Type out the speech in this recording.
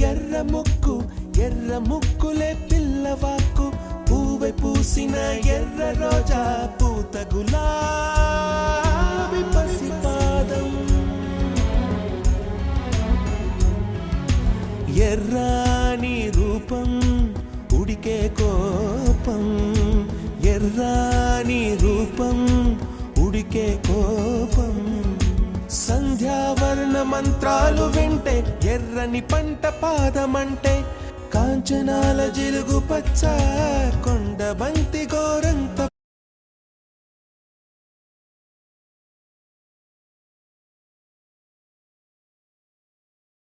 ఎర్ర ముక్కు ఎర్ర ముక్కులే పిల్లవాకు పూవై పూసిన ఎర్ర రోజా పూత గులాబీ పసిపాదం ఎర్రాని రూపం ఉడికే కోపం ఎర్రాని రూపం ఉడికే కోపం సంధ్యావర్ణ మంత్రాలు వింటే ఎర్రని పంట పాదమంటే కాంచనాల జిలుగు పచ్చ కొండ బంతి గోర